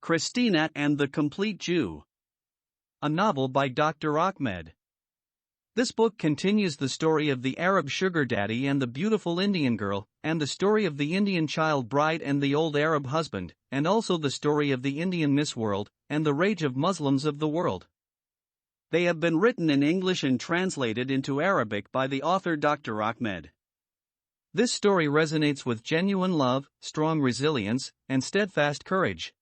Christina and the Complete Jew. A novel by Dr. Ahmed. This book continues the story of the Arab sugar daddy and the beautiful Indian girl, and the story of the Indian child bride and the old Arab husband, and also the story of the Indian Miss World, and the rage of Muslims of the world. They have been written in English and translated into Arabic by the author Dr. Ahmed. This story resonates with genuine love, strong resilience, and steadfast courage.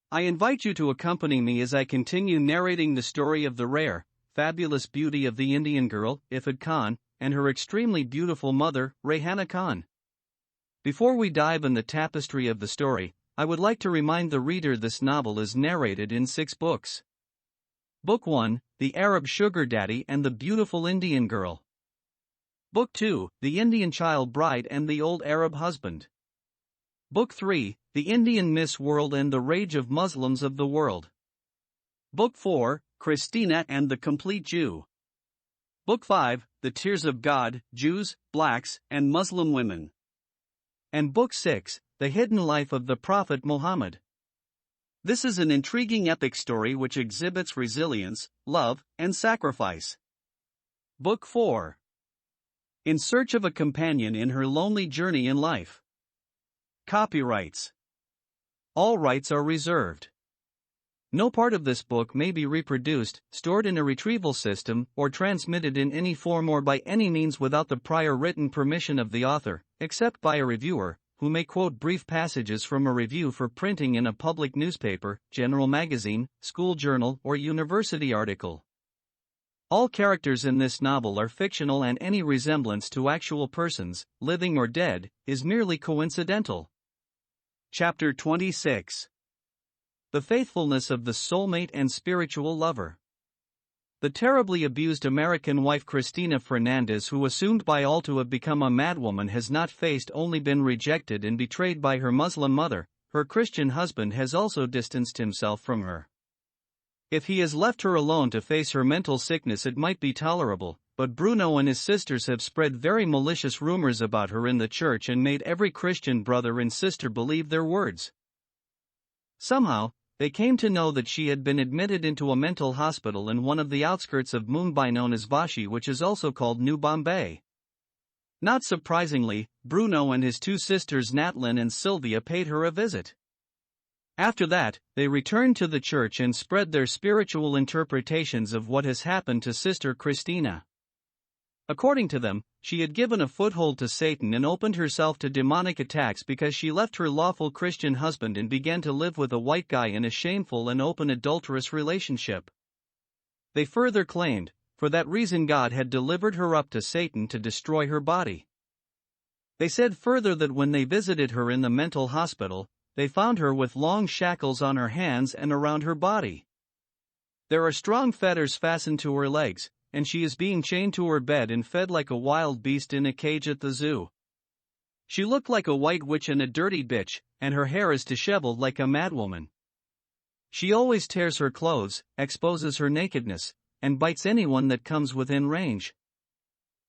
I invite you to accompany me as I continue narrating the story of the rare, fabulous beauty of the Indian girl, Ifad Khan, and her extremely beautiful mother, Rehana Khan. Before we dive in the tapestry of the story, I would like to remind the reader this novel is narrated in 6 books. Book 1, The Arab Sugar Daddy and the Beautiful Indian Girl. Book 2, The Indian Child Bride and the Old Arab Husband. Book 3, The Indian Miss World and the Rage of Muslims of the World. Book 4, Christina and the Complete Jew. Book 5, The Tears of God, Jews, Blacks, and Muslim Women. And Book 6, The Hidden Life of the Prophet Muhammad. This is an intriguing epic story which exhibits resilience, love, and sacrifice. Book 4. In Search of a Companion in Her Lonely Journey in Life. Copyrights. All rights are reserved. No part of this book may be reproduced, stored in a retrieval system, or transmitted in any form or by any means without the prior written permission of the author, except by a reviewer, who may quote brief passages from a review for printing in a public newspaper, general magazine, school journal, or university article. All characters in this novel are fictional and any resemblance to actual persons, living or dead, is merely coincidental. Chapter 26. The Faithfulness of the Soulmate and Spiritual Lover. The terribly abused American wife Christina Fernandez, who assumed by all to have become a madwoman, has not faced only been rejected and betrayed by her Muslim mother, her Christian husband has also distanced himself from her. If he has left her alone to face her mental sickness it might be tolerable, but Bruno and his sisters have spread very malicious rumors about her in the church and made every Christian brother and sister believe their words. Somehow, they came to know that she had been admitted into a mental hospital in one of the outskirts of Mumbai known as Vashi, which is also called New Bombay. Not surprisingly, Bruno and his 2 sisters Natlin and Sylvia paid her a visit. After that, they returned to the church and spread their spiritual interpretations of what has happened to Sister Christina. According to them, she had given a foothold to Satan and opened herself to demonic attacks because she left her lawful Christian husband and began to live with a white guy in a shameful and open adulterous relationship. They further claimed, for that reason God had delivered her up to Satan to destroy her body. They said further that when they visited her in the mental hospital, they found her with long shackles on her hands and around her body. There are strong fetters fastened to her legs, and she is being chained to her bed and fed like a wild beast in a cage at the zoo. She looked like a white witch and a dirty bitch, and her hair is disheveled like a madwoman. She always tears her clothes, exposes her nakedness, and bites anyone that comes within range.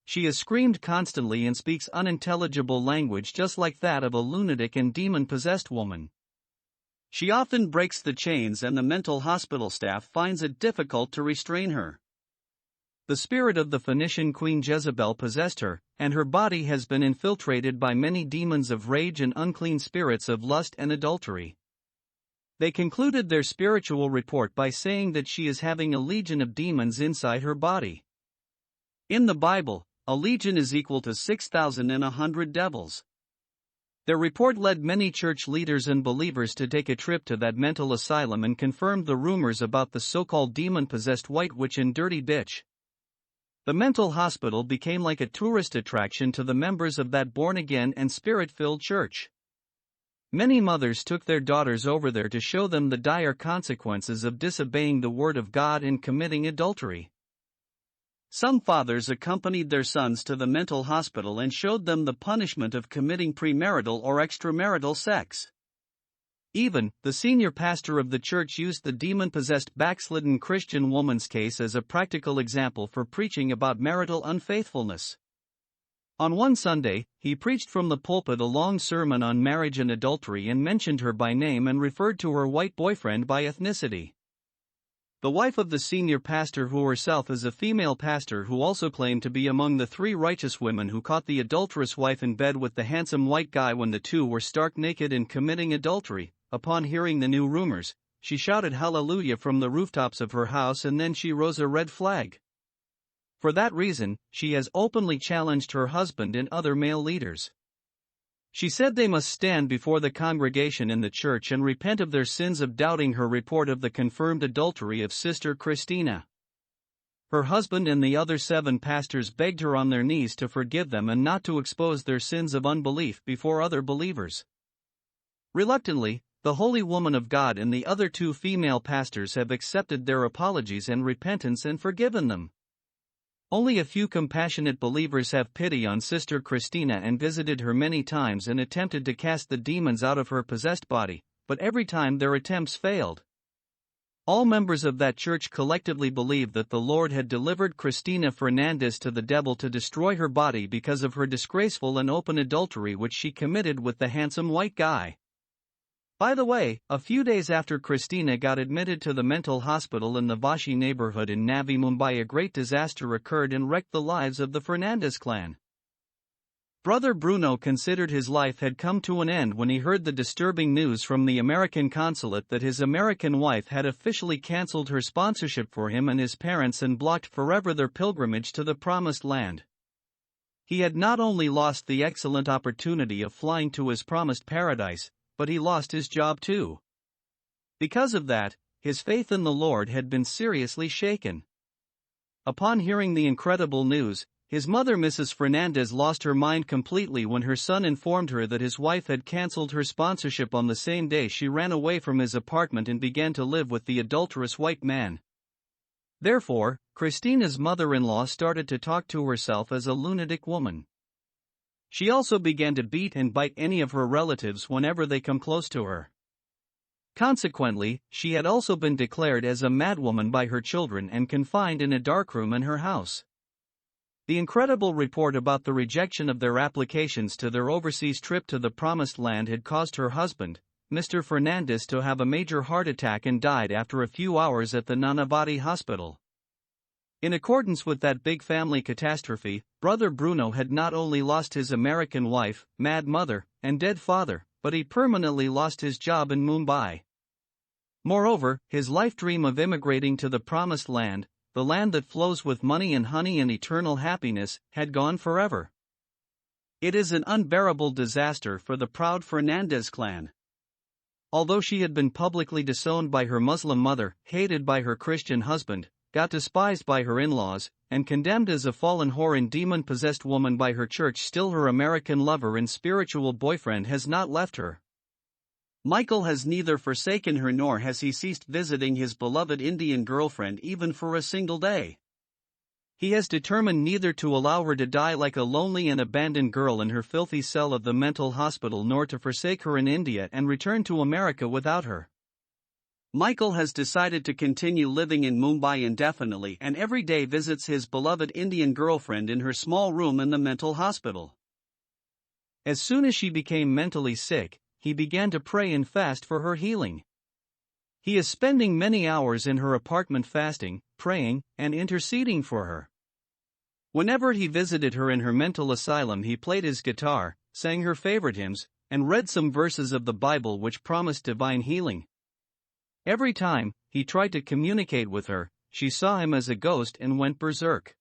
She has screamed constantly and speaks unintelligible language just like that of a lunatic and demon-possessed woman. She often breaks the chains and the mental hospital staff finds it difficult to restrain her. The spirit of the Phoenician queen Jezebel possessed her, and her body has been infiltrated by many demons of rage and unclean spirits of lust and adultery. They concluded their spiritual report by saying that she is having a legion of demons inside her body. In the Bible, a legion is equal to 6,100 devils. Their report led many church leaders and believers to take a trip to that mental asylum and confirmed the rumors about the so-called demon-possessed white witch and dirty bitch. The mental hospital became like a tourist attraction to the members of that born-again and spirit-filled church. Many mothers took their daughters over there to show them the dire consequences of disobeying the word of God and committing adultery. Some fathers accompanied their sons to the mental hospital and showed them the punishment of committing premarital or extramarital sex. Even, the senior pastor of the church used the demon-possessed backslidden Christian woman's case as a practical example for preaching about marital unfaithfulness. On one Sunday, he preached from the pulpit a long sermon on marriage and adultery and mentioned her by name and referred to her white boyfriend by ethnicity. The wife of the senior pastor, who herself is a female pastor who also claimed to be among the 3 righteous women who caught the adulterous wife in bed with the handsome white guy when the two were stark naked and committing adultery, upon hearing the new rumors, she shouted hallelujah from the rooftops of her house, and then she rose a red flag. For that reason, she has openly challenged her husband and other male leaders. She said they must stand before the congregation in the church and repent of their sins of doubting her report of the confirmed adultery of Sister Christina. Her husband and the other 7 pastors begged her on their knees to forgive them and not to expose their sins of unbelief before other believers. Reluctantly, the holy woman of God and the other 2 female pastors have accepted their apologies and repentance and forgiven them. Only a few compassionate believers have pity on Sister Christina and visited her many times and attempted to cast the demons out of her possessed body, but every time their attempts failed. All members of that church collectively believe that the Lord had delivered Christina Fernandez to the devil to destroy her body because of her disgraceful and open adultery which she committed with the handsome white guy. By the way, a few days after Christina got admitted to the mental hospital in the Vashi neighborhood in Navi Mumbai, a great disaster occurred and wrecked the lives of the Fernandez clan. Brother Bruno considered his life had come to an end when he heard the disturbing news from the American consulate that his American wife had officially cancelled her sponsorship for him and his parents and blocked forever their pilgrimage to the Promised Land. He had not only lost the excellent opportunity of flying to his promised paradise, but he lost his job too. Because of that, his faith in the Lord had been seriously shaken. Upon hearing the incredible news, his mother Mrs. Fernandez lost her mind completely when her son informed her that his wife had cancelled her sponsorship. On the same day, she ran away from his apartment and began to live with the adulterous white man. Therefore, Christina's mother-in-law started to talk to herself as a lunatic woman. She also began to beat and bite any of her relatives whenever they come close to her. Consequently, she had also been declared as a madwoman by her children and confined in a darkroom in her house. The incredible report about the rejection of their applications to their overseas trip to the Promised Land had caused her husband, Mr. Fernandez, to have a major heart attack and died after a few hours at the Nanavati hospital. In accordance with that big family catastrophe, Brother Bruno had not only lost his American wife, mad mother, and dead father, but he permanently lost his job in Mumbai. Moreover, his life dream of immigrating to the Promised Land, the land that flows with money and honey and eternal happiness, had gone forever. It is an unbearable disaster for the proud Fernandez clan. Although she had been publicly disowned by her Muslim mother, hated by her Christian husband, got despised by her in-laws, and condemned as a fallen whore and demon-possessed woman by her church, still her American lover and spiritual boyfriend has not left her. Michael has neither forsaken her nor has he ceased visiting his beloved Indian girlfriend even for a single day. He has determined neither to allow her to die like a lonely and abandoned girl in her filthy cell of the mental hospital nor to forsake her in India and return to America without her. Michael has decided to continue living in Mumbai indefinitely and every day visits his beloved Indian girlfriend in her small room in the mental hospital. As soon as she became mentally sick, he began to pray and fast for her healing. He is spending many hours in her apartment fasting, praying, and interceding for her. Whenever he visited her in her mental asylum, he played his guitar, sang her favorite hymns, and read some verses of the Bible which promised divine healing. Every time he tried to communicate with her, she saw him as a ghost and went berserk.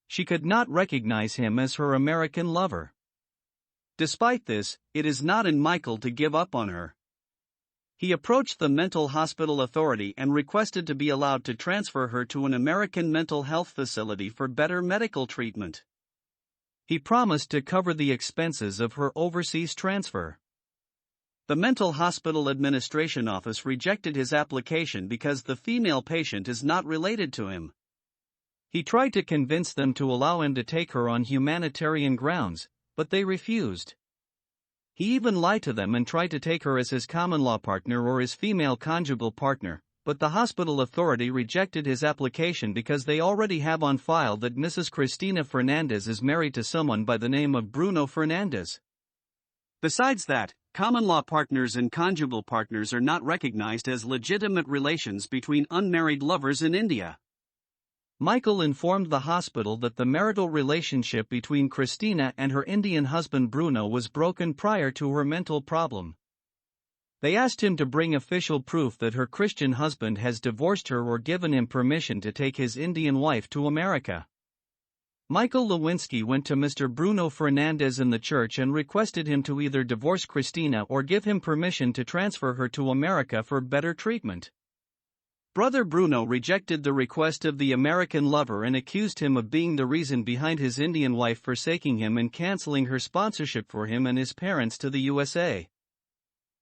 She could not recognize him as her American lover. Despite this, it is not in Michael to give up on her. He approached the mental hospital authority and requested to be allowed to transfer her to an American mental health facility for better medical treatment. He promised to cover the expenses of her overseas transfer. The Mental Hospital Administration Office rejected his application because the female patient is not related to him. He tried to convince them to allow him to take her on humanitarian grounds, but they refused. He even lied to them and tried to take her as his common-law partner or his female conjugal partner, but the hospital authority rejected his application because they already have on file that Mrs. Christina Fernandez is married to someone by the name of Bruno Fernandez. Besides that, common-law partners and conjugal partners are not recognized as legitimate relations between unmarried lovers in India. Michael informed the hospital that the marital relationship between Christina and her Indian husband Bruno was broken prior to her mental problem. They asked him to bring official proof that her Christian husband has divorced her or given him permission to take his Indian wife to America. Michael Lewinsky went to Mr. Bruno Fernandez in the church and requested him to either divorce Christina or give him permission to transfer her to America for better treatment. Brother Bruno rejected the request of the American lover and accused him of being the reason behind his Indian wife forsaking him and canceling her sponsorship for him and his parents to the USA.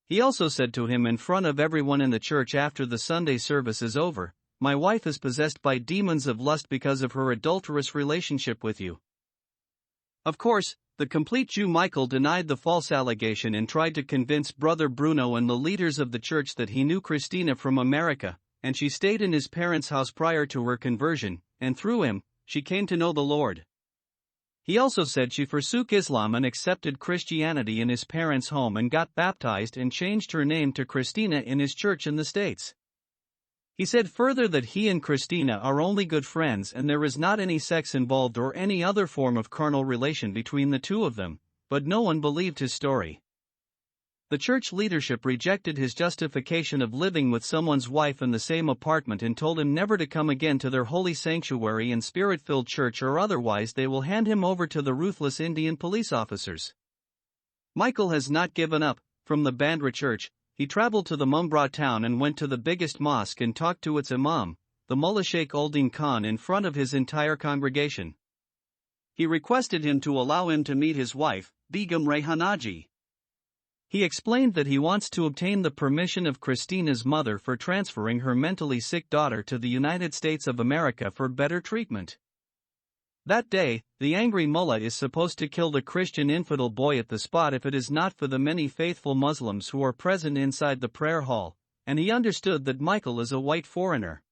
He also said to him in front of everyone in the church after the Sunday service is over, "My wife is possessed by demons of lust because of her adulterous relationship with you." Of course, the complete Jew Michael denied the false allegation and tried to convince Brother Bruno and the leaders of the church that he knew Christina from America, and she stayed in his parents' house prior to her conversion, and through him, she came to know the Lord. He also said she forsook Islam and accepted Christianity in his parents' home and got baptized and changed her name to Christina in his church in the States. He said further that he and Christina are only good friends and there is not any sex involved or any other form of carnal relation between the two of them, but no one believed his story. The church leadership rejected his justification of living with someone's wife in the same apartment and told him never to come again to their holy sanctuary and spirit-filled church or otherwise they will hand him over to the ruthless Indian police officers. Michael has not given up. From the Bandra church, he traveled to the Mumbai town and went to the biggest mosque and talked to its imam, the Mullah Sheikh Uldin Khan, in front of his entire congregation. He requested him to allow him to meet his wife, Begum Rehanaji. He explained that he wants to obtain the permission of Christina's mother for transferring her mentally sick daughter to the United States of America for better treatment. That day, the angry mullah is supposed to kill the Christian infidel boy at the spot if it is not for the many faithful Muslims who are present inside the prayer hall, and he understood that Michael is a white foreigner.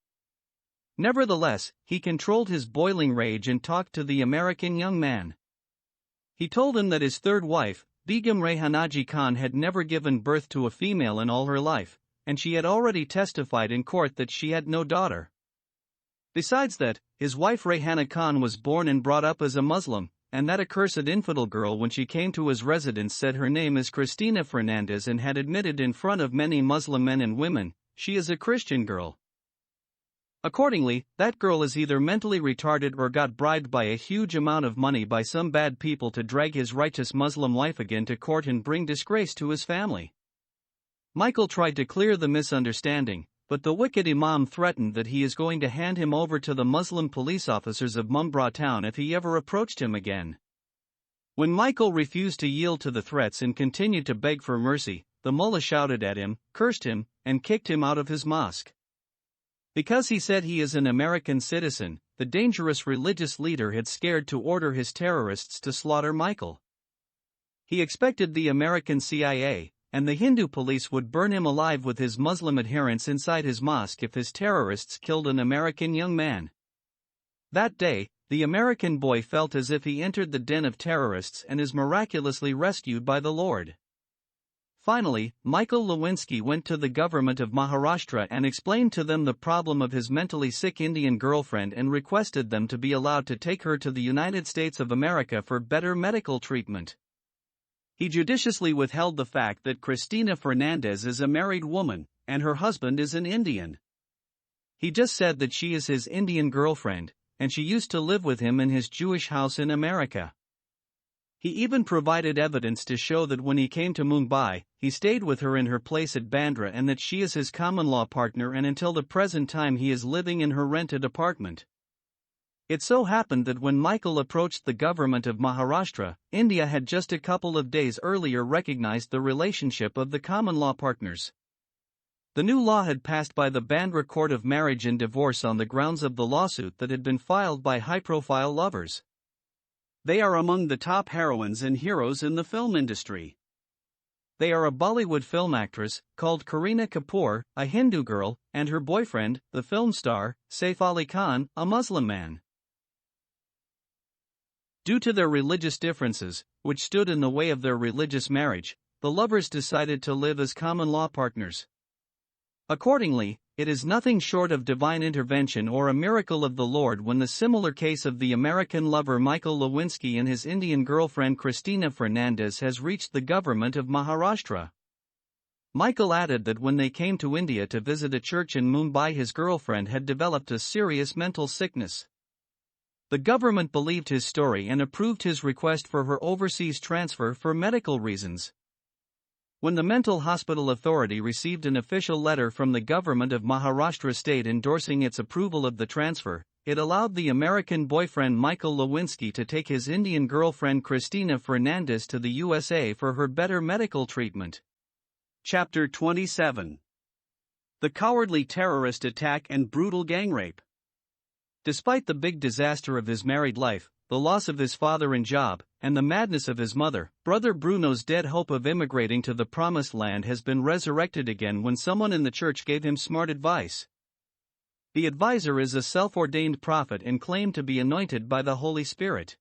Nevertheless, he controlled his boiling rage and talked to the American young man. He told him that his third wife, Begum Rehanaji Khan, had never given birth to a female in all her life, and she had already testified in court that she had no daughter. Besides that, his wife Rehana Khan was born and brought up as a Muslim, and that accursed infidel girl when she came to his residence said her name is Christina Fernandez and had admitted in front of many Muslim men and women, she is a Christian girl. Accordingly, that girl is either mentally retarded or got bribed by a huge amount of money by some bad people to drag his righteous Muslim wife again to court and bring disgrace to his family. Michael tried to clear the misunderstanding, but the wicked imam threatened that he is going to hand him over to the Muslim police officers of Mumbai town if he ever approached him again. When Michael refused to yield to the threats and continued to beg for mercy, the mullah shouted at him, cursed him, and kicked him out of his mosque. Because he said he is an American citizen, the dangerous religious leader had scared to order his terrorists to slaughter Michael. He expected the American CIA and the Hindu police would burn him alive with his Muslim adherents inside his mosque if his terrorists killed an American young man. That day, the American boy felt as if he entered the den of terrorists and is miraculously rescued by the Lord. Finally, Michael Lewinsky went to the government of Maharashtra and explained to them the problem of his mentally sick Indian girlfriend and requested them to be allowed to take her to the United States of America for better medical treatment. He judiciously withheld the fact that Christina Fernandez is a married woman, and her husband is an Indian. He just said that she is his Indian girlfriend, and she used to live with him in his Jewish house in America. He even provided evidence to show that when he came to Mumbai, he stayed with her in her place at Bandra and that she is his common-law partner and until the present time he is living in her rented apartment. It so happened that when Michael approached the government of Maharashtra, India had just a couple of days earlier recognized the relationship of the common-law partners. The new law had passed by the Bandra Court of Marriage and Divorce on the grounds of the lawsuit that had been filed by high-profile lovers. They are among the top heroines and heroes in the film industry. They are a Bollywood film actress, called Kareena Kapoor, a Hindu girl, and her boyfriend, the film star, Saif Ali Khan, a Muslim man. Due to their religious differences, which stood in the way of their religious marriage, the lovers decided to live as common-law partners. Accordingly, it is nothing short of divine intervention or a miracle of the Lord when the similar case of the American lover Michael Lewinsky and his Indian girlfriend Christina Fernandez has reached the government of Maharashtra. Michael added that when they came to India to visit a church in Mumbai, his girlfriend had developed a serious mental sickness. The government believed his story and approved his request for her overseas transfer for medical reasons. When the Mental Hospital Authority received an official letter from the government of Maharashtra state endorsing its approval of the transfer, it allowed the American boyfriend Michael Lewinsky to take his Indian girlfriend Christina Fernandez to the USA for her better medical treatment. Chapter 27. The cowardly terrorist attack and brutal gang rape. Despite the big disaster of his married life, the loss of his father and job, and the madness of his mother, brother Bruno's dead hope of immigrating to the promised land has been resurrected again when someone in the church gave him smart advice. The advisor is a self-ordained prophet and claimed to be anointed by the Holy Spirit.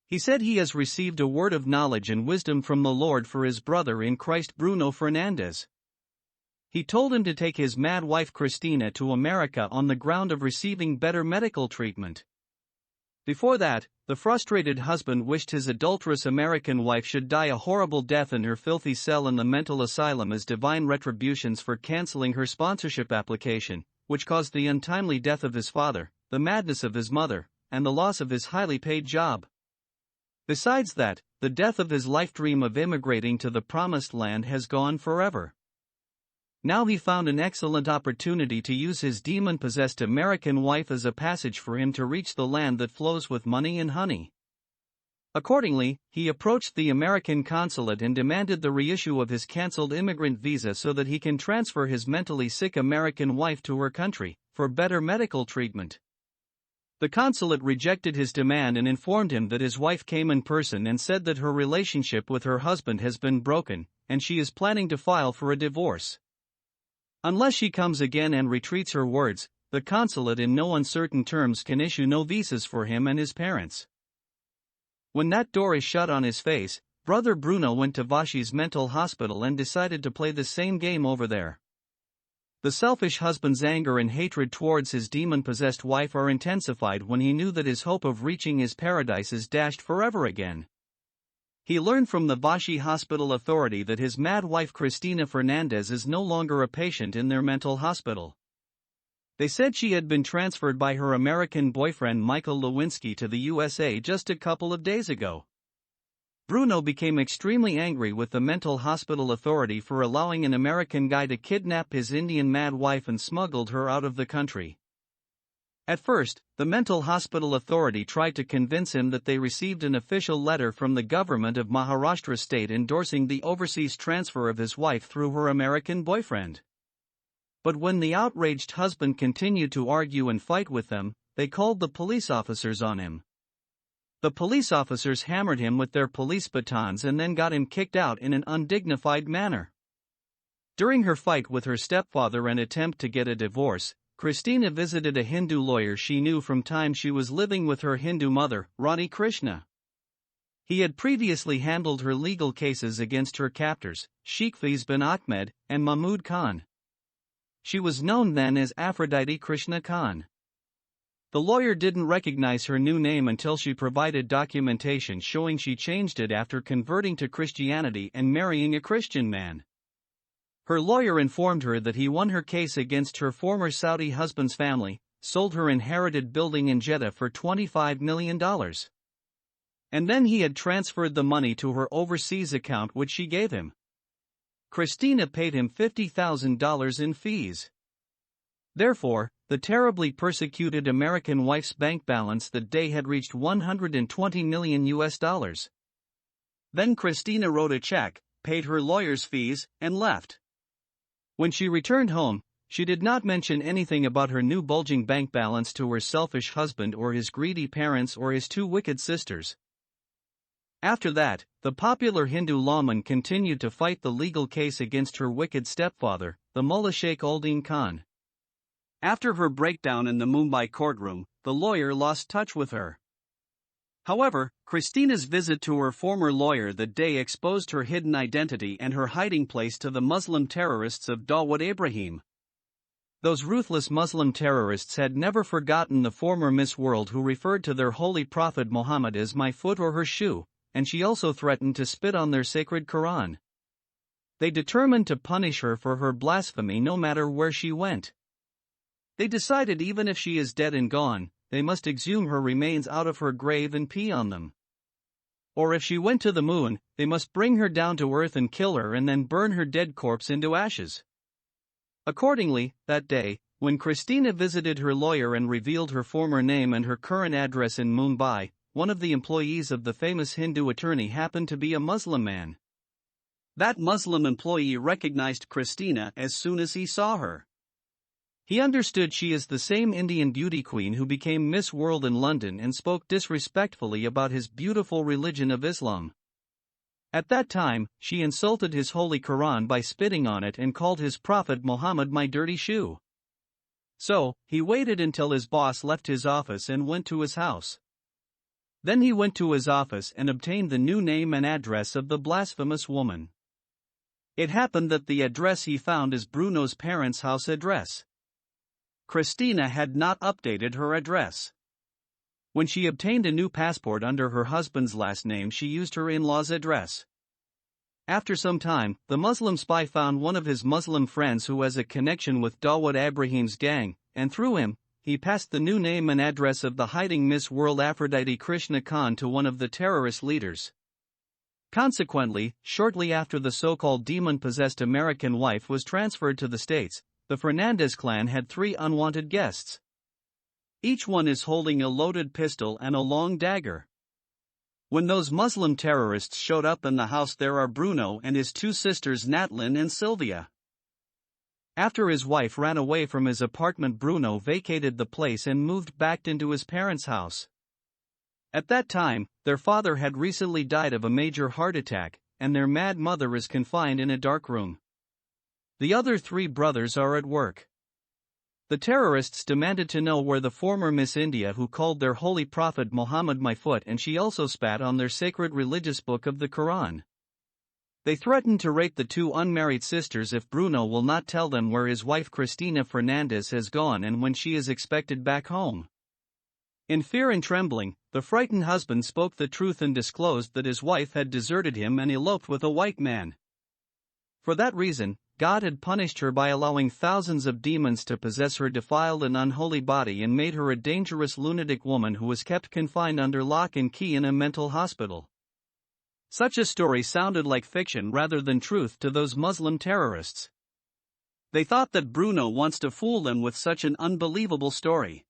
He said he has received a word of knowledge and wisdom from the Lord for his brother in Christ Bruno Fernandez. He told him to take his mad wife Christina to America on the ground of receiving better medical treatment. Before that, the frustrated husband wished his adulterous American wife should die a horrible death in her filthy cell in the mental asylum as divine retributions for canceling her sponsorship application, which caused the untimely death of his father, the madness of his mother, and the loss of his highly paid job. Besides that, the death of his life dream of immigrating to the promised land has gone forever. Now he found an excellent opportunity to use his demon-possessed American wife as a passage for him to reach the land that flows with money and honey. Accordingly, he approached the American consulate and demanded the reissue of his cancelled immigrant visa so that he can transfer his mentally sick American wife to her country, for better medical treatment. The consulate rejected his demand and informed him that his wife came in person and said that her relationship with her husband has been broken, and she is planning to file for a divorce. Unless she comes again and retreats her words, the consulate in no uncertain terms can issue no visas for him and his parents. When that door is shut on his face, brother Bruno went to Vashi's mental hospital and decided to play the same game over there. The selfish husband's anger and hatred towards his demon-possessed wife are intensified when he knew that his hope of reaching his paradise is dashed forever again. He learned from the Vashi Hospital Authority that his mad wife Christina Fernandez is no longer a patient in their mental hospital. They said she had been transferred by her American boyfriend Michael Lewinsky to the USA just a couple of days ago. Bruno became extremely angry with the Mental Hospital Authority for allowing an American guy to kidnap his Indian mad wife and smuggled her out of the country. At first, the Mental Hospital Authority tried to convince him that they received an official letter from the government of Maharashtra state endorsing the overseas transfer of his wife through her American boyfriend. But when the outraged husband continued to argue and fight with them, they called the police officers on him. The police officers hammered him with their police batons and then got him kicked out in an undignified manner. During her fight with her stepfather and attempt to get a divorce, Christina visited a Hindu lawyer she knew from time she was living with her Hindu mother, Rani Krishna. He had previously handled her legal cases against her captors, Sheikh Fiz bin Ahmed and Mahmud Khan. She was known then as Aphrodite Krishna Khan. The lawyer didn't recognize her new name until she provided documentation showing she changed it after converting to Christianity and marrying a Christian man. Her lawyer informed her that he won her case against her former Saudi husband's family, sold her inherited building in Jeddah for $25 million. And then he had transferred the money to her overseas account which she gave him. Christina paid him $50,000 in fees. Therefore, the terribly persecuted American wife's bank balance that day had reached $120 million. Then Christina wrote a check, paid her lawyer's fees, and left. When she returned home, she did not mention anything about her new bulging bank balance to her selfish husband or his greedy parents or his two wicked sisters. After that, the popular Hindu lawman continued to fight the legal case against her wicked stepfather, the Mullah Sheikh Uldin Khan. After her breakdown in the Mumbai courtroom, the lawyer lost touch with her. However, Christina's visit to her former lawyer that day exposed her hidden identity and her hiding place to the Muslim terrorists of Dawood Ibrahim. Those ruthless Muslim terrorists had never forgotten the former Miss World who referred to their holy prophet Muhammad as my foot or her shoe, and she also threatened to spit on their sacred Quran. They determined to punish her for her blasphemy no matter where she went. They decided even if she is dead and gone, they must exhume her remains out of her grave and pee on them. Or if she went to the moon, they must bring her down to earth and kill her and then burn her dead corpse into ashes. Accordingly, that day, when Christina visited her lawyer and revealed her former name and her current address in Mumbai, one of the employees of the famous Hindu attorney happened to be a Muslim man. That Muslim employee recognized Christina as soon as he saw her. He understood she is the same Indian beauty queen who became Miss World in London and spoke disrespectfully about his beautiful religion of Islam. At that time, she insulted his holy Quran by spitting on it and called his prophet Muhammad my dirty shoe. So, he waited until his boss left his office and went to his house. Then he went to his office and obtained the new name and address of the blasphemous woman. It happened that the address he found is Bruno's parents' house address. Christina had not updated her address. When she obtained a new passport under her husband's last name, she used her in-laws' address. After some time, the Muslim spy found one of his Muslim friends who has a connection with Dawood Ibrahim's gang, and through him, he passed the new name and address of the hiding Miss World Aphrodite Krishna Khan to one of the terrorist leaders. Consequently, shortly after the so-called demon-possessed American wife was transferred to the States, the Fernandez clan had 3 unwanted guests. Each one is holding a loaded pistol and a long dagger. When those Muslim terrorists showed up in the house, there are Bruno and his 2 sisters Natlin and Sylvia. After his wife ran away from his apartment, Bruno vacated the place and moved back into his parents' house. At that time, their father had recently died of a major heart attack, and their mad mother is confined in a dark room. The other 3 brothers are at work. The terrorists demanded to know where the former Miss India who called their holy prophet Muhammad my foot, and she also spat on their sacred religious book of the Quran. They threatened to rape the 2 unmarried sisters if Bruno will not tell them where his wife Christina Fernandez has gone and when she is expected back home. In fear and trembling, the frightened husband spoke the truth and disclosed that his wife had deserted him and eloped with a white man. For that reason, God had punished her by allowing thousands of demons to possess her defiled and unholy body and made her a dangerous lunatic woman who was kept confined under lock and key in a mental hospital. Such a story sounded like fiction rather than truth to those Muslim terrorists. They thought that Bruno wants to fool them with such an unbelievable story.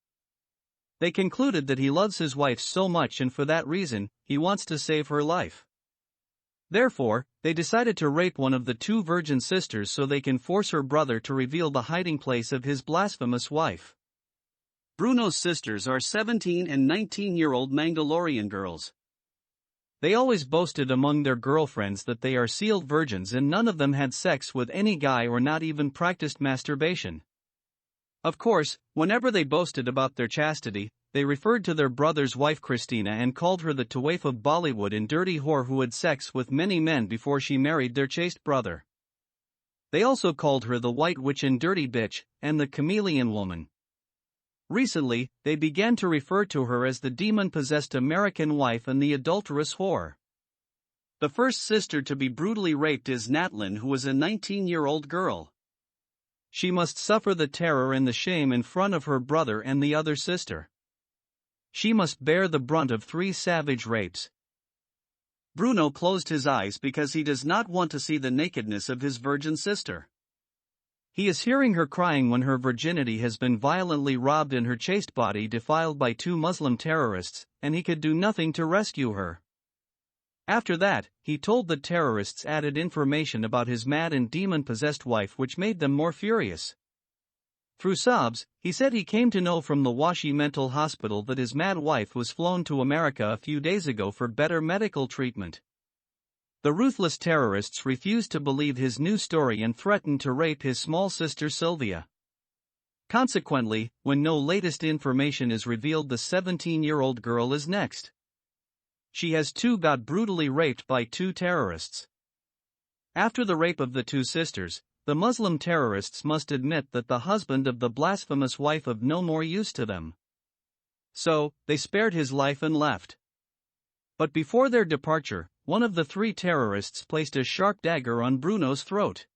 They concluded that he loves his wife so much and for that reason, he wants to save her life. Therefore, they decided to rape one of the 2 virgin sisters so they can force her brother to reveal the hiding place of his blasphemous wife. Bruno's sisters are 17 and 19-year-old Mangalorean girls. They always boasted among their girlfriends that they are sealed virgins and none of them had sex with any guy or not even practiced masturbation. Of course, whenever they boasted about their chastity, they referred to their brother's wife Christina and called her the Tawaif of Bollywood and dirty whore who had sex with many men before she married their chaste brother. They also called her the white witch and dirty bitch, and the chameleon woman. Recently, they began to refer to her as the demon-possessed American wife and the adulterous whore. The first sister to be brutally raped is Natlin, who is a 19-year-old girl. She must suffer the terror and the shame in front of her brother and the other sister. She must bear the brunt of 3 savage rapes. Bruno closed his eyes because he does not want to see the nakedness of his virgin sister. He is hearing her crying when her virginity has been violently robbed and her chaste body defiled by 2 Muslim terrorists, and he could do nothing to rescue her. After that, he told the terrorists added information about his mad and demon-possessed wife which made them more furious. Through sobs, he said he came to know from the Washi Mental Hospital that his mad wife was flown to America a few days ago for better medical treatment. The ruthless terrorists refused to believe his new story and threatened to rape his small sister Sylvia. Consequently, when no latest information is revealed, the 17-year-old girl is next. She has got brutally raped by two terrorists. After the rape of the two sisters, the Muslim terrorists must admit that the husband of the blasphemous wife of no more use to them. So, they spared his life and left. But before their departure, one of the three terrorists placed a sharp dagger on Bruno's throat.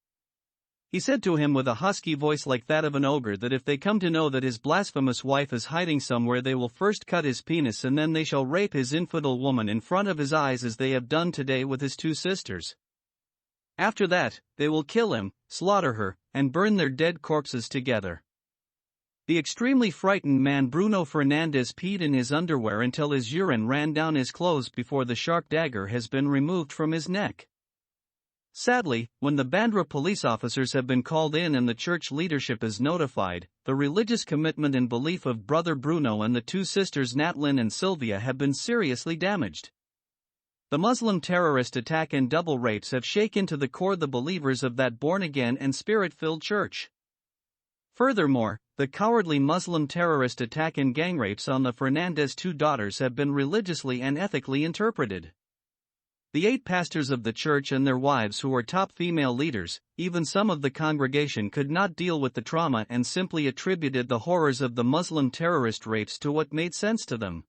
He said to him with a husky voice like that of an ogre that if they come to know that his blasphemous wife is hiding somewhere, they will first cut his penis and then they shall rape his infidel woman in front of his eyes as they have done today with his two sisters. After that, they will kill him, slaughter her, and burn their dead corpses together. The extremely frightened man Bruno Fernandez peed in his underwear until his urine ran down his clothes before the sharp dagger has been removed from his neck. Sadly, when the Bandra police officers have been called in and the church leadership is notified, the religious commitment and belief of brother Bruno and the two sisters Natlin and Sylvia have been seriously damaged. The Muslim terrorist attack and double rapes have shaken to the core the believers of that born-again and spirit-filled church. Furthermore, the cowardly Muslim terrorist attack and gang rapes on the Fernandez two daughters have been religiously and ethically interpreted. The 8 pastors of the church and their wives who were top female leaders, even some of the congregation, could not deal with the trauma and simply attributed the horrors of the Muslim terrorist rapes to what made sense to them.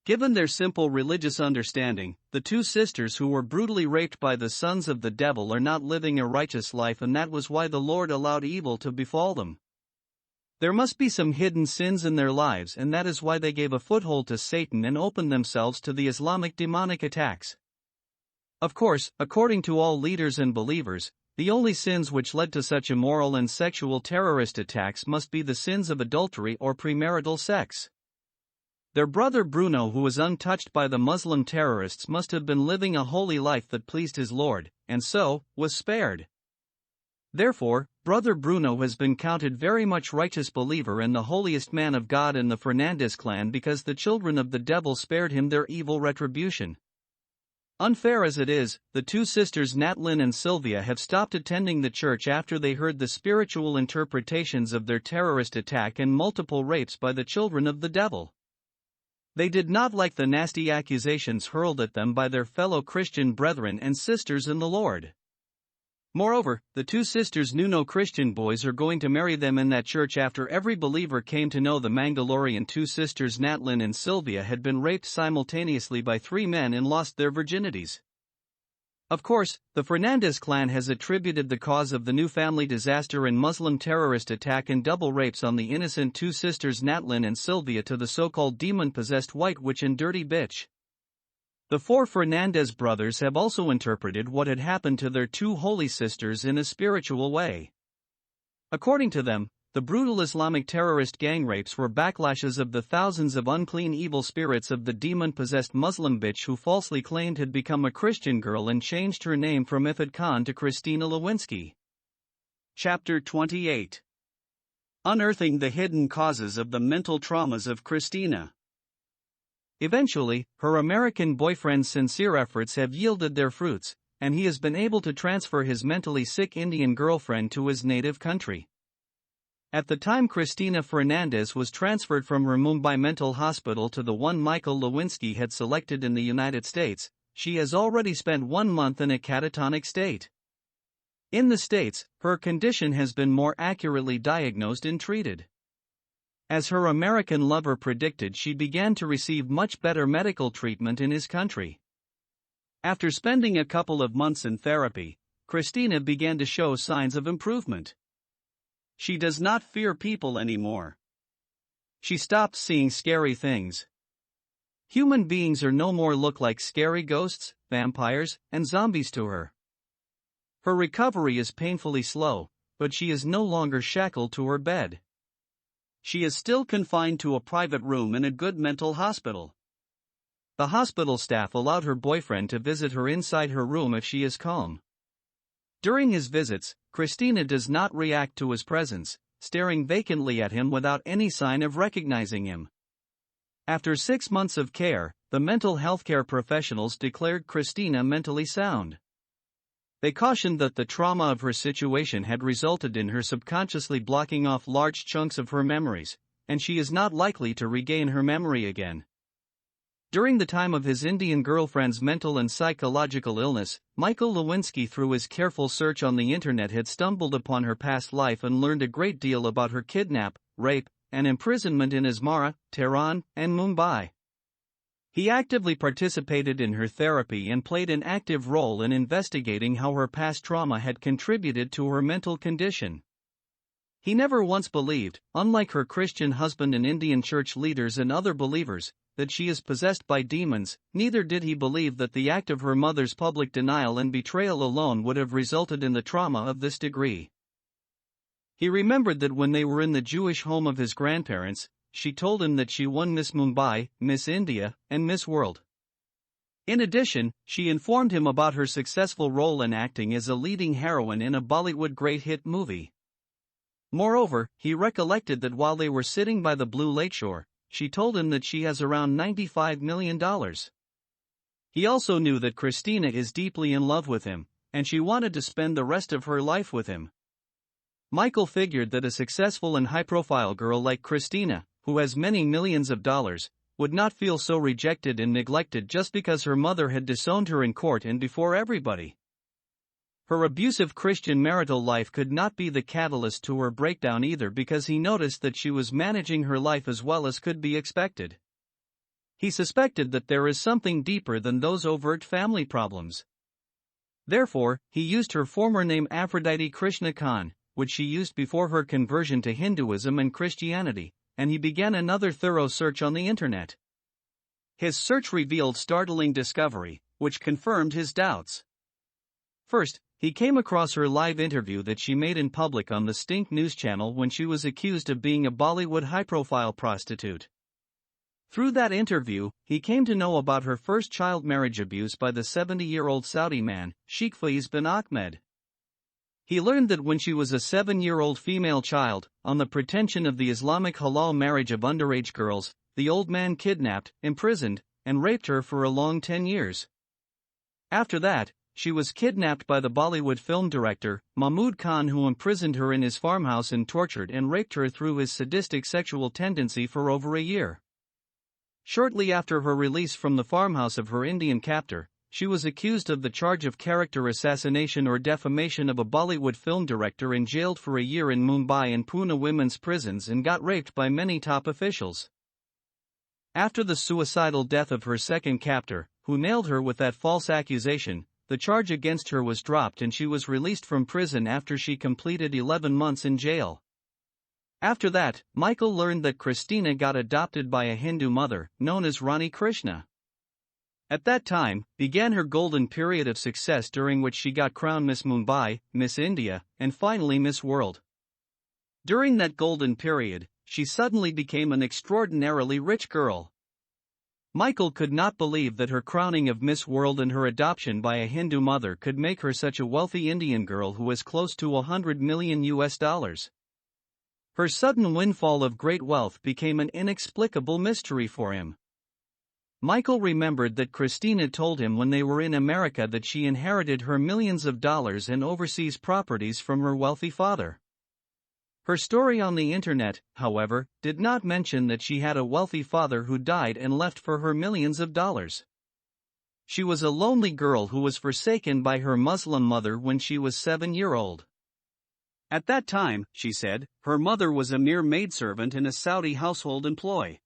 Given their simple religious understanding, the two sisters who were brutally raped by the sons of the devil are not living a righteous life, and that was why the Lord allowed evil to befall them. There must be some hidden sins in their lives, and that is why they gave a foothold to Satan and opened themselves to the Islamic demonic attacks. Of course, according to all leaders and believers, the only sins which led to such immoral and sexual terrorist attacks must be the sins of adultery or premarital sex. Their brother Bruno, who was untouched by the Muslim terrorists, must have been living a holy life that pleased his Lord, and so, was spared. Therefore, brother Bruno has been counted very much righteous believer and the holiest man of God in the Fernandez clan because the children of the devil spared him their evil retribution. Unfair as it is, the two sisters Natlin and Sylvia have stopped attending the church after they heard the spiritual interpretations of their terrorist attack and multiple rapes by the children of the devil. They did not like the nasty accusations hurled at them by their fellow Christian brethren and sisters in the Lord. Moreover, the two sisters knew no Christian boys are going to marry them in that church after every believer came to know the Mangalorean two sisters Natlin and Sylvia had been raped simultaneously by 3 men and lost their virginities. Of course, the Fernandez clan has attributed the cause of the new family disaster and Muslim terrorist attack and double rapes on the innocent two sisters Natlin and Sylvia to the so-called demon-possessed white witch and dirty bitch. The 4 Fernandez brothers have also interpreted what had happened to their 2 holy sisters in a spiritual way. According to them, the brutal Islamic terrorist gang rapes were backlashes of the thousands of unclean evil spirits of the demon-possessed Muslim bitch who falsely claimed had become a Christian girl and changed her name from Ifat Khan to Christina Lewinsky. Chapter 28. Unearthing the hidden causes of the mental traumas of Christina. Eventually, her American boyfriend's sincere efforts have yielded their fruits, and he has been able to transfer his mentally sick Indian girlfriend to his native country. At the time Christina Fernandez was transferred from her Mumbai mental hospital to the one Michael Lewinsky had selected in the United States, she has already spent 1 month in a catatonic state. In the States, her condition has been more accurately diagnosed and treated. As her American lover predicted, she began to receive much better medical treatment in his country. After spending a couple of months in therapy, Christina began to show signs of improvement. She does not fear people anymore. She stopped seeing scary things. Human beings are no more look like scary ghosts, vampires, and zombies to her. Her recovery is painfully slow, but she is no longer shackled to her bed. She is still confined to a private room in a good mental hospital. The hospital staff allowed her boyfriend to visit her inside her room if she is calm. During his visits, Christina does not react to his presence, staring vacantly at him without any sign of recognizing him. After 6 months of care, the mental health care professionals declared Christina mentally sound. They cautioned that the trauma of her situation had resulted in her subconsciously blocking off large chunks of her memories, and she is not likely to regain her memory again. During the time of his Indian girlfriend's mental and psychological illness, Michael Lewinsky, through his careful search on the internet, had stumbled upon her past life and learned a great deal about her kidnap, rape, and imprisonment in Asmara, Tehran, and Mumbai. He actively participated in her therapy and played an active role in investigating how her past trauma had contributed to her mental condition. He never once believed, unlike her Christian husband and Indian church leaders and other believers, that she is possessed by demons. Neither did he believe that the act of her mother's public denial and betrayal alone would have resulted in the trauma of this degree. He remembered that when they were in the Jewish home of his grandparents, she told him that she won Miss Mumbai, Miss India, and Miss World. In addition, she informed him about her successful role in acting as a leading heroine in a Bollywood great hit movie. Moreover, he recollected that while they were sitting by the blue lakeshore, she told him that she has around $95 million. He also knew that Christina is deeply in love with him, and she wanted to spend the rest of her life with him. Michael figured that a successful and high-profile girl like Christina, who has many millions of dollars, would not feel so rejected and neglected just because her mother had disowned her in court and before everybody. Her abusive Christian marital life could not be the catalyst to her breakdown either, because he noticed that she was managing her life as well as could be expected. He suspected that there is something deeper than those overt family problems. Therefore, he used her former name Aphrodite Krishna Khan, which she used before her conversion to Hinduism and Christianity, and he began another thorough search on the internet. His search revealed startling discovery, which confirmed his doubts. First, he came across her live interview that she made in public on the Stink News channel when she was accused of being a Bollywood high-profile prostitute. Through that interview, he came to know about her first child marriage abuse by the 70-year-old Saudi man, Sheikh Faiz bin Ahmed. He learned that when she was a 7-year-old female child, on the pretension of the Islamic halal marriage of underage girls, the old man kidnapped, imprisoned, and raped her for a long 10 years. After that, she was kidnapped by the Bollywood film director, Mahmood Khan, who imprisoned her in his farmhouse and tortured and raped her through his sadistic sexual tendency for over a year. Shortly after her release from the farmhouse of her Indian captor, she was accused of the charge of character assassination or defamation of a Bollywood film director and jailed for a year in Mumbai and Pune women's prisons and got raped by many top officials. After the suicidal death of her second captor, who nailed her with that false accusation, the charge against her was dropped and she was released from prison after she completed 11 months in jail. After that, Michael learned that Christina got adopted by a Hindu mother, known as Rani Krishna. At that time, began her golden period of success, during which she got crowned Miss Mumbai, Miss India, and finally Miss World. During that golden period, she suddenly became an extraordinarily rich girl. Michael could not believe that her crowning of Miss World and her adoption by a Hindu mother could make her such a wealthy Indian girl who was close to $100 million. Her sudden windfall of great wealth became an inexplicable mystery for him. Michael remembered that Christina told him when they were in America that she inherited her millions of dollars and overseas properties from her wealthy father. Her story on the internet, however, did not mention that she had a wealthy father who died and left for her millions of dollars. She was a lonely girl who was forsaken by her Muslim mother when she was 7-year-old. At that time, she said, her mother was a mere maidservant in a Saudi household employ.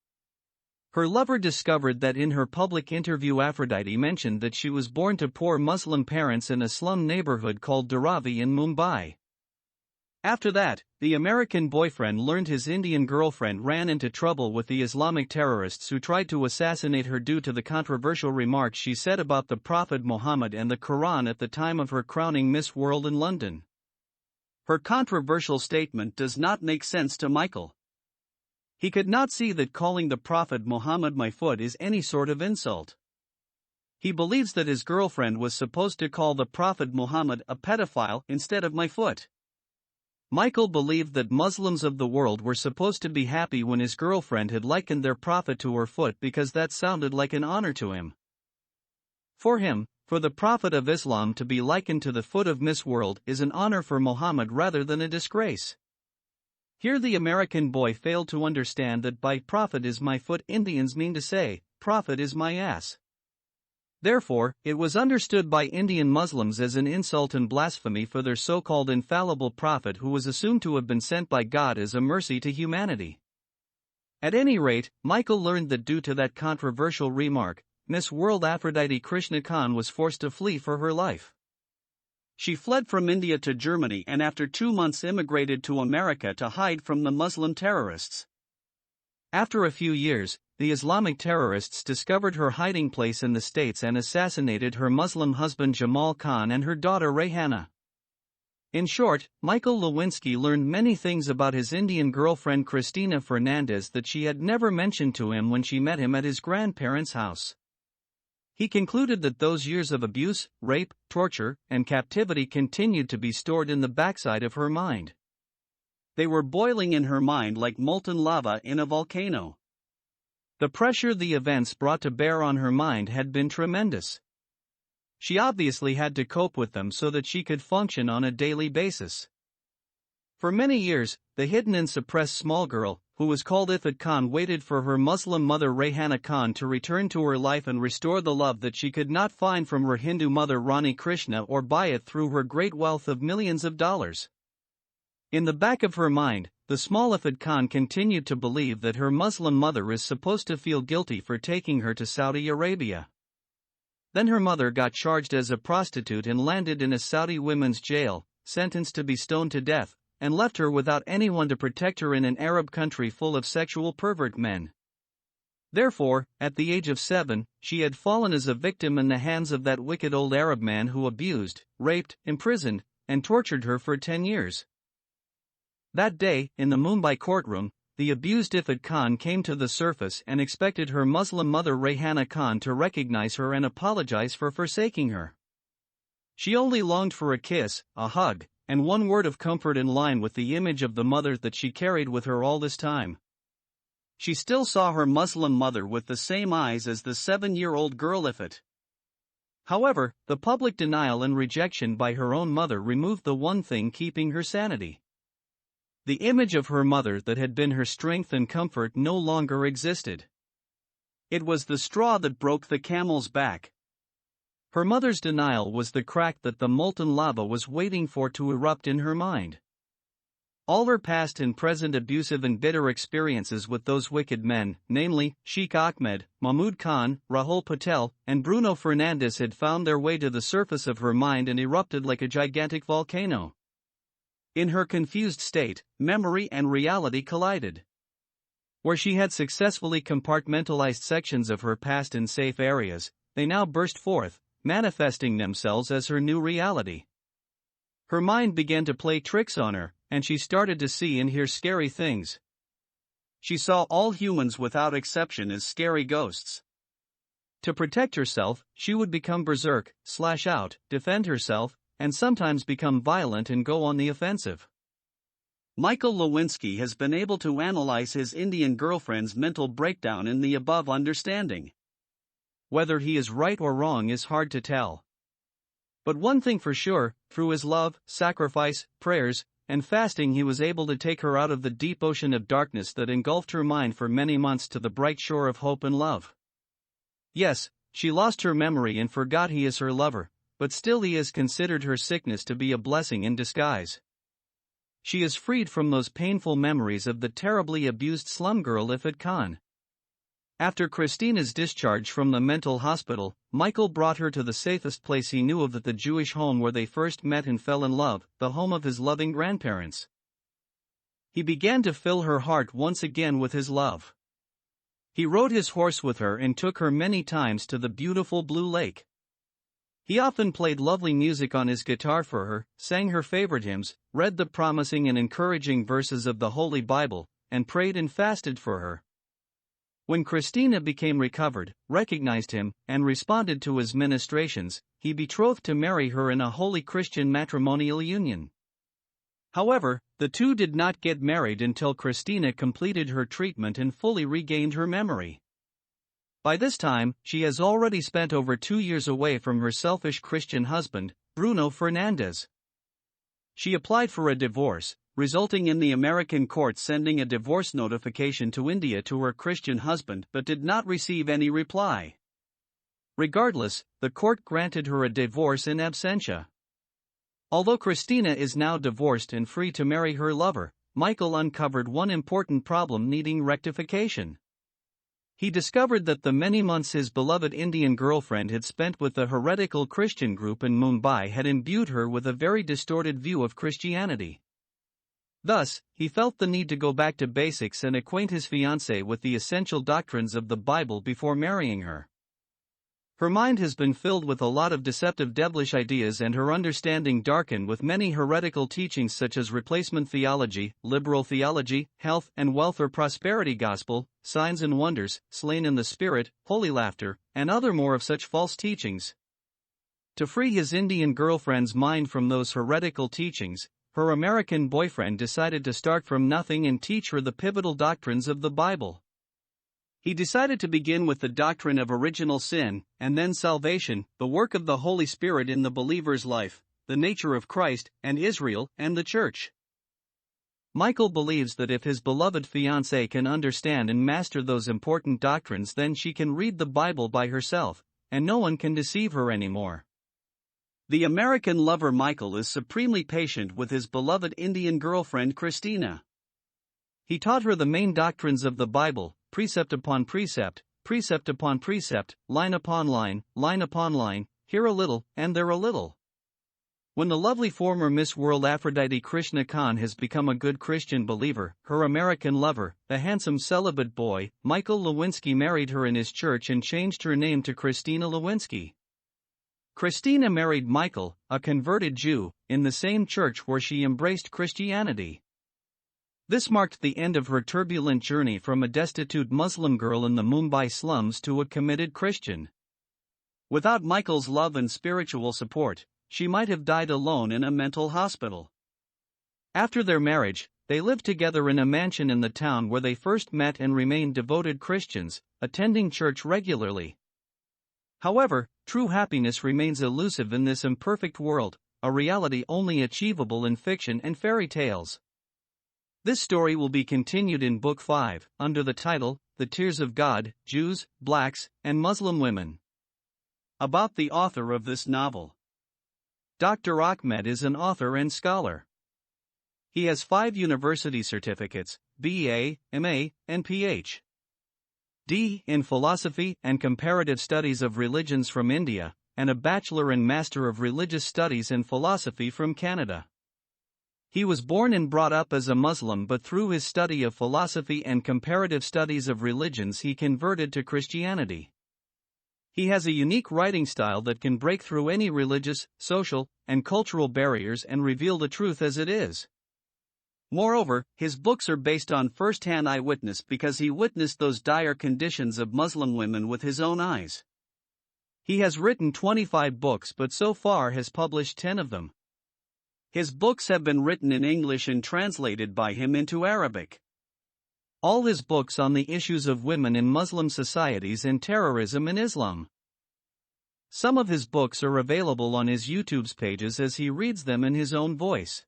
Her lover discovered that in her public interview Aphrodite mentioned that she was born to poor Muslim parents in a slum neighborhood called Dharavi in Mumbai. After that, the American boyfriend learned his Indian girlfriend ran into trouble with the Islamic terrorists who tried to assassinate her due to the controversial remarks she said about the Prophet Muhammad and the Quran at the time of her crowning Miss World in London. Her controversial statement does not make sense to Michael. He could not see that calling the Prophet Muhammad my foot is any sort of insult. He believes that his girlfriend was supposed to call the Prophet Muhammad a pedophile instead of my foot. Michael believed that Muslims of the world were supposed to be happy when his girlfriend had likened their prophet to her foot because that sounded like an honor to him. For him, for the prophet of Islam to be likened to the foot of Miss World is an honor for Muhammad rather than a disgrace. Here the American boy failed to understand that by prophet is my foot Indians mean to say, prophet is my ass. Therefore, it was understood by Indian Muslims as an insult and blasphemy for their so-called infallible prophet who was assumed to have been sent by God as a mercy to humanity. At any rate, Michael learned that due to that controversial remark, Miss World Aphrodite Krishna Khan was forced to flee for her life. She fled from India to Germany and after 2 months immigrated to America to hide from the Muslim terrorists. After a few years, the Islamic terrorists discovered her hiding place in the States and assassinated her Muslim husband Jamal Khan and her daughter Rayhana. In short, Michael Lewinsky learned many things about his Indian girlfriend Christina Fernandez that she had never mentioned to him when she met him at his grandparents' house. He concluded that those years of abuse, rape, torture, and captivity continued to be stored in the backside of her mind. They were boiling in her mind like molten lava in a volcano. The pressure the events brought to bear on her mind had been tremendous. She obviously had to cope with them so that she could function on a daily basis. For many years, the hidden and suppressed small girl, who was called Ifat Khan, waited for her Muslim mother Rayhana Khan to return to her life and restore the love that she could not find from her Hindu mother Rani Krishna or buy it through her great wealth of millions of dollars. In the back of her mind, the small Ifat Khan continued to believe that her Muslim mother is supposed to feel guilty for taking her to Saudi Arabia. Then her mother got charged as a prostitute and landed in a Saudi women's jail, sentenced to be stoned to death, and left her without anyone to protect her in an Arab country full of sexual pervert men. Therefore, at the age of 7, she had fallen as a victim in the hands of that wicked old Arab man who abused, raped, imprisoned, and tortured her for 10 years. That day, in the Mumbai courtroom, the abused Ifat Khan came to the surface and expected her Muslim mother Rayhana Khan to recognize her and apologize for forsaking her. She only longed for a kiss, a hug, and one word of comfort in line with the image of the mother that she carried with her all this time. She still saw her Muslim mother with the same eyes as the 7-year-old girl Ifat. However, the public denial and rejection by her own mother removed the one thing keeping her sanity. The image of her mother that had been her strength and comfort no longer existed. It was the straw that broke the camel's back. Her mother's denial was the crack that the molten lava was waiting for to erupt in her mind. All her past and present abusive and bitter experiences with those wicked men, namely, Sheikh Ahmed, Mahmood Khan, Rahul Patel, and Bruno Fernandes, had found their way to the surface of her mind and erupted like a gigantic volcano. In her confused state, memory and reality collided. Where she had successfully compartmentalized sections of her past in safe areas, they now burst forth, manifesting themselves as her new reality. Her mind began to play tricks on her, and she started to see and hear scary things. She saw all humans without exception as scary ghosts. To protect herself, she would become berserk, slash out, defend herself, and sometimes become violent and go on the offensive. Michael Lewinsky has been able to analyze his Indian girlfriend's mental breakdown in the above understanding. Whether he is right or wrong is hard to tell. But one thing for sure, through his love, sacrifice, prayers, and fasting, he was able to take her out of the deep ocean of darkness that engulfed her mind for many months to the bright shore of hope and love. Yes, she lost her memory and forgot he is her lover, but still he has considered her sickness to be a blessing in disguise. She is freed from those painful memories of the terribly abused slum girl Ifat Khan. After Christina's discharge from the mental hospital, Michael brought her to the safest place he knew of, at the Jewish home where they first met and fell in love, the home of his loving grandparents. He began to fill her heart once again with his love. He rode his horse with her and took her many times to the beautiful Blue Lake. He often played lovely music on his guitar for her, sang her favorite hymns, read the promising and encouraging verses of the Holy Bible, and prayed and fasted for her. When Christina became recovered, recognized him, and responded to his ministrations, he betrothed to marry her in a holy Christian matrimonial union. However, the two did not get married until Christina completed her treatment and fully regained her memory. By this time, she has already spent over 2 years away from her selfish Christian husband, Bruno Fernandez. She applied for a divorce, resulting in the American court sending a divorce notification to India to her Christian husband but did not receive any reply. Regardless, the court granted her a divorce in absentia. Although Christina is now divorced and free to marry her lover, Michael uncovered one important problem needing rectification. He discovered that the many months his beloved Indian girlfriend had spent with the heretical Christian group in Mumbai had imbued her with a very distorted view of Christianity. Thus, he felt the need to go back to basics and acquaint his fiancée with the essential doctrines of the Bible before marrying her. Her mind has been filled with a lot of deceptive devilish ideas and her understanding darkened with many heretical teachings such as replacement theology, liberal theology, health and wealth or prosperity gospel, signs and wonders, slain in the spirit, holy laughter, and other more of such false teachings. To free his Indian girlfriend's mind from those heretical teachings, her American boyfriend decided to start from nothing and teach her the pivotal doctrines of the Bible. He decided to begin with the doctrine of original sin, and then salvation, the work of the Holy Spirit in the believer's life, the nature of Christ, and Israel, and the Church. Michael believes that if his beloved fiancée can understand and master those important doctrines, then she can read the Bible by herself, and no one can deceive her anymore. The American lover Michael is supremely patient with his beloved Indian girlfriend Christina. He taught her the main doctrines of the Bible, precept upon precept, precept upon precept, line upon line upon line, here a little, and there a little. When the lovely former Miss World Aphrodite Krishna Khan has become a good Christian believer, her American lover, the handsome celibate boy, Michael Lewinsky, married her in his church and changed her name to Christina Lewinsky. Christina married Michael, a converted Jew, in the same church where she embraced Christianity. This marked the end of her turbulent journey from a destitute Muslim girl in the Mumbai slums to a committed Christian. Without Michael's love and spiritual support, she might have died alone in a mental hospital. After their marriage, they lived together in a mansion in the town where they first met and remained devoted Christians, attending church regularly. However, true happiness remains elusive in this imperfect world, a reality only achievable in fiction and fairy tales. This story will be continued in Book 5, under the title, The Tears of God, Jews, Blacks, and Muslim Women. About the author of this novel. Dr. Ahmed is an author and scholar. He has 5 university certificates, BA, MA, and Ph.D. in Philosophy and Comparative Studies of Religions from India, and a Bachelor and Master of Religious Studies and Philosophy from Canada. He was born and brought up as a Muslim, but through his study of philosophy and comparative studies of religions he converted to Christianity. He has a unique writing style that can break through any religious, social, and cultural barriers and reveal the truth as it is. Moreover, his books are based on first-hand eyewitness because he witnessed those dire conditions of Muslim women with his own eyes. He has written 25 books but so far has published 10 of them. His books have been written in English and translated by him into Arabic. All his books on the issues of women in Muslim societies and terrorism in Islam. Some of his books are available on his YouTube's pages as he reads them in his own voice.